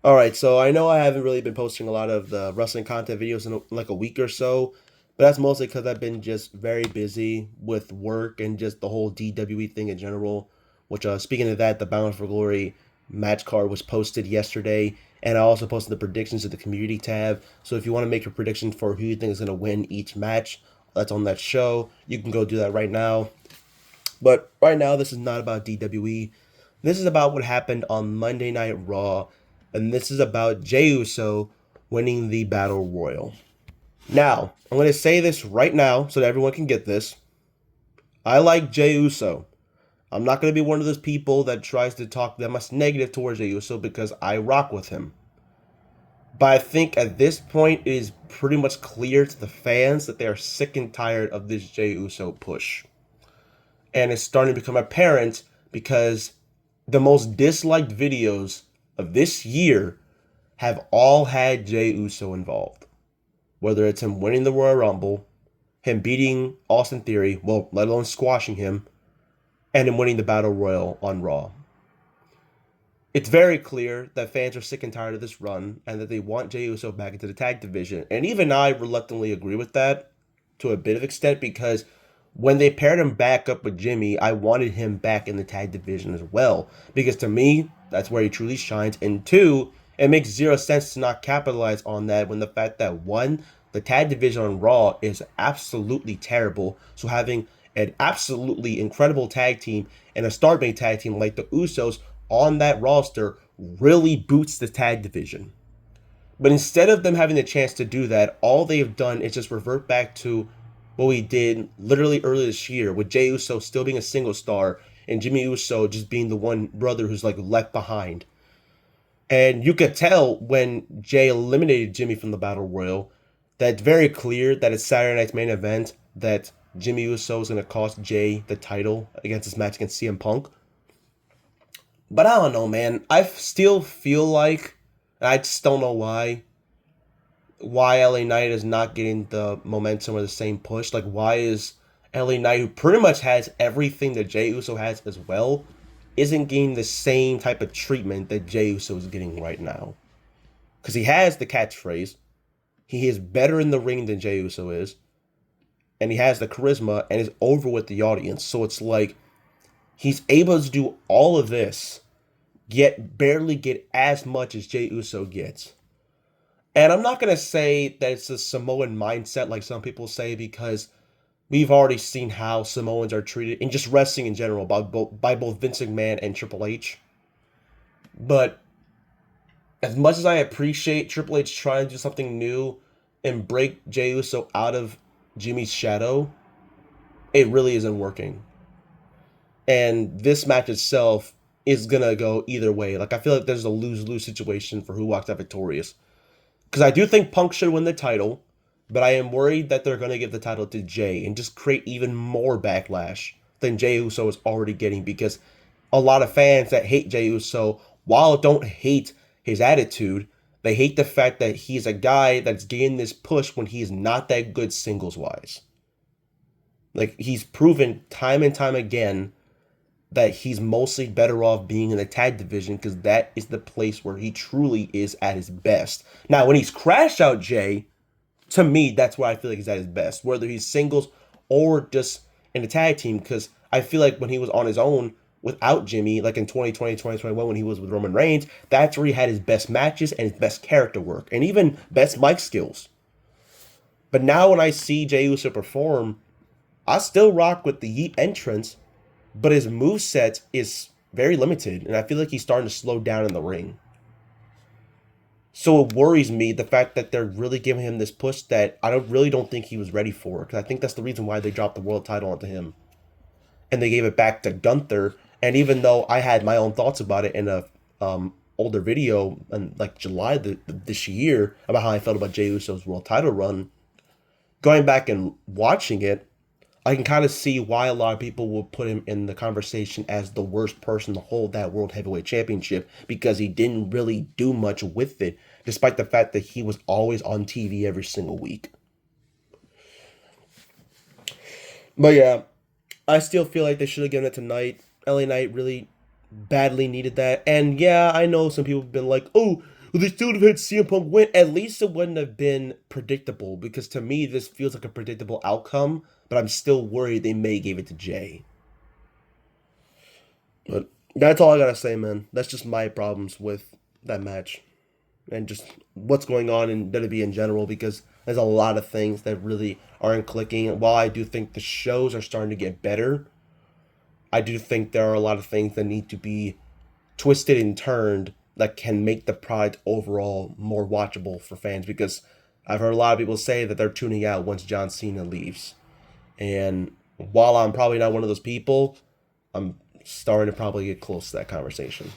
All right, so I know I haven't really been posting a lot of the wrestling content videos in like a week or so, but that's mostly because I've been just very busy with work and just the whole DWE thing in general. Which, speaking of that, the Bound for Glory match card was posted yesterday, and I also posted the predictions to the community tab. So if you want to make your predictions for who you think is going to win each match, that's on that show. You can go do that right now. But right now, this is not about DWE. This is about what happened on Monday Night Raw, and this is about Jey Uso winning the Battle Royal. Now, I'm going to say this right now so that everyone can get this. I like Jey Uso. I'm not going to be one of those people that tries to talk that much negative towards Jey Uso because I rock with him. But I think at this point it is pretty much clear to the fans that they are sick and tired of this Jey Uso push. And it's starting to become apparent because the most disliked videos of this year have all had Jey Uso involved. Whether it's him winning the Royal Rumble, him beating Austin Theory, well, let alone squashing him, and him winning the Battle Royal on Raw. It's very clear that fans are sick and tired of this run and that they want Jey Uso back into the tag division. And even I reluctantly agree with that to a bit of extent because when they paired him back up with Jimmy, I wanted him back in the tag division as well. Because to me, that's where he truly shines. And two, it makes zero sense to not capitalize on that when the fact that one, the tag division on Raw is absolutely terrible. So having an absolutely incredible tag team and a star-made tag team like the Usos on that roster really boosts the tag division. But instead of them having the chance to do that, all they've done is just revert back to what we did literally earlier this year with Jey Uso still being a single star and Jimmy Uso just being the one brother who's like left behind. And you could tell when Jay eliminated Jimmy from the Battle Royal that it's very clear that it's Saturday night's main event that Jimmy Uso is going to cost Jay the title against his match against CM Punk. But I don't know, man. I still feel like, and I just don't know why LA Knight is not getting the momentum or the same push. Like, why is LA Knight, who pretty much has everything that Jey Uso has as well, isn't getting the same type of treatment that Jey Uso is getting right now? Because he has the catchphrase, he is better in the ring than Jey Uso is, and he has the charisma and is over with the audience. So it's like he's able to do all of this, yet barely get as much as Jey Uso gets. And I'm not going to say that it's a Samoan mindset like some people say because we've already seen how Samoans are treated in just wrestling in general by both Vince McMahon and Triple H. But as much as I appreciate Triple H trying to do something new and break Jey Uso out of Jimmy's shadow, it really isn't working. And this match itself is going to go either way. Like, I feel like there's a lose-lose situation for who walks out victorious. Because I do think Punk should win the title, but I am worried that they're going to give the title to Jay and just create even more backlash than Jey Uso is already getting because a lot of fans that hate Jey Uso, while don't hate his attitude, they hate the fact that he's a guy that's getting this push when he's not that good singles-wise. Like, he's proven time and time again that he's mostly better off being in the tag division because that is the place where he truly is at his best. Now, when he's Crash Out Jay, to me, that's where I feel like he's at his best, whether he's singles or just in a tag team, because I feel like when he was on his own without Jimmy, like in 2020, 2021, when he was with Roman Reigns, that's where he had his best matches and his best character work and even best mic skills. But now when I see Jey Uso perform, I still rock with the Yeet entrance, but his moveset is very limited, and I feel like he's starting to slow down in the ring. So it worries me the fact that they're really giving him this push that I really don't think he was ready for, because I think that's the reason why they dropped the world title onto him. And they gave it back to Gunther, and even though I had my own thoughts about it in a older video in like July this year about how I felt about Jey Uso's world title run, going back and watching it, I can kind of see why a lot of people will put him in the conversation as the worst person to hold that World Heavyweight Championship because he didn't really do much with it, despite the fact that he was always on TV every single week. But yeah, I still feel like they should have given it to Knight. LA Knight really badly needed that. And yeah, I know some people have been like, oh, Well, they still would have had CM Punk win. At least it wouldn't have been predictable, because to me this feels like a predictable outcome. But I'm still worried they may give it to Jay. But that's all I gotta say, man. That's just my problems with that match and just what's going on in WWE in general, because there's a lot of things that really aren't clicking. While I do think the shows are starting to get better, I do think there are a lot of things that need to be twisted and turned that can make the product overall more watchable for fans, because I've heard a lot of people say that they're tuning out once John Cena leaves. And while I'm probably not one of those people, I'm starting to probably get close to that conversation.